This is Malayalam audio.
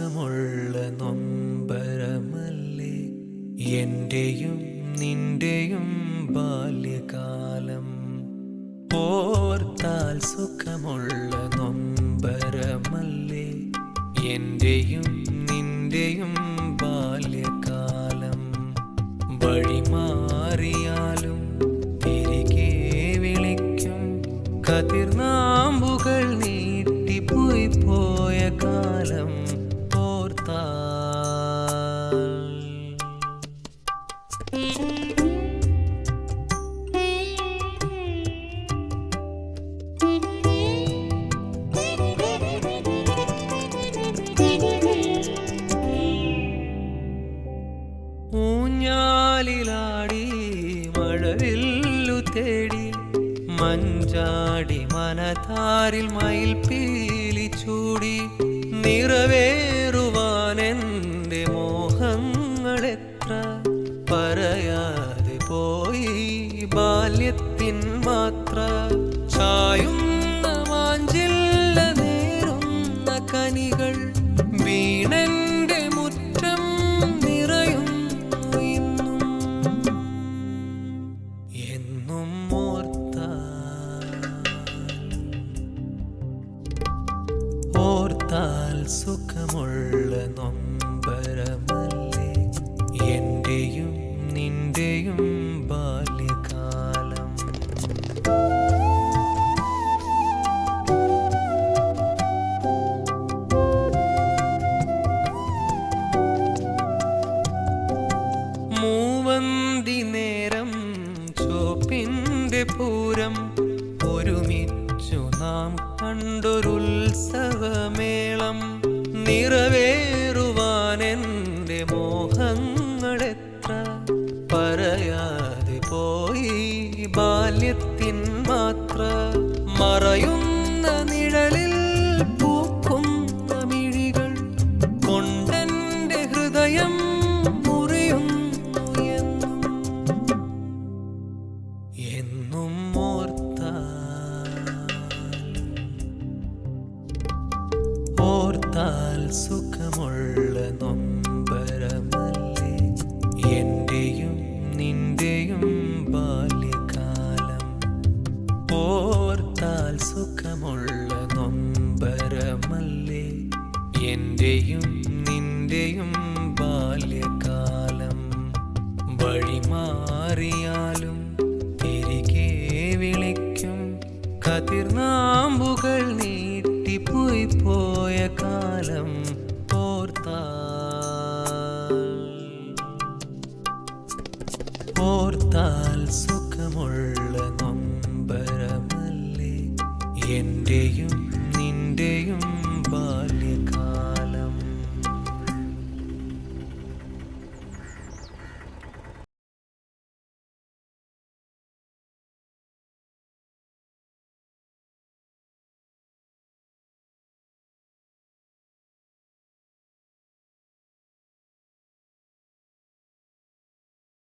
സുഖമുള്ള നൊമ്പരമല്ലേ എന്റെയും നിന്റെയും ബാല്യകാലം. ഓർത്താൽ സുഖമുള്ള നൊമ്പരമല്ലേ എന്റെയും നിന്റെയും ബാല്യകാലം. വഴിമാറിയാലും തിരികെ വിളിക്കും കതിർനാമ്പുകൾ നീട്ടിപ്പോയി പോയ കാലം ഓർത്താൽ. ഊഞ്ഞാലിലാടി മഴവില്ലു തേടി മഞ്ചാടി മനതാരിൽ മയിൽപ്പീലി ചൂടി നിറവേറുവാൻ എൻ്റെ മോഹങ്ങളെത്ര പറയാതെ പോയി ബാല്യത്തിൻ മാത്ര. ചായുന്ന മാഞ്ചില്ല നേരുന്ന കനികൾ വീണെൻ്റെ മുറ്റം നിറയുന്നു ഇന്നും. എന്നും ഓർത്താൽ സുഖമുള്ള നൊമ്പരമല്ലേ എന്റെയും നിന്റെയും ബാല്യകാലം. മൂവന്തി നേരം ചോപ്പിന്റെ പൂരം ഒരുമിച്ചു നാം കണ്ടൊരുത്സവമേളം. നിറവേറുവാൻ എൻ്റെ മോഹങ്ങളെത്ര പറയാതെ പോയി ബാല്യത്തിൻ മാത്ര. മറയുന്ന നിഴലിൽ പൂക്കുന്ന മിഴികൾ കൊണ്ടെൻ്റെ ഹൃദയം മുറിയുന്നു എന്നും. എന്നും ഓർത്താൽ സുഖമുള്ള നൊമ്പരമല്ലേ എന്റെയും നിന്റെയും ബാല്യകാലം. ഓർത്താൽ സുഖമുള്ള നൊമ്പരമല്ലേ എന്റെയും നിന്റെയും ബാല്യകാലം. വഴിമാറിയാലും തിരികെ വിളിക്കും കതിർനാമ്പുകൾ നീട്ടിപ്പോയി പോയ കാലം ഓർത്താൽ സുഖമുള്ള നൊമ്പരമല്ലേ എന്റെയും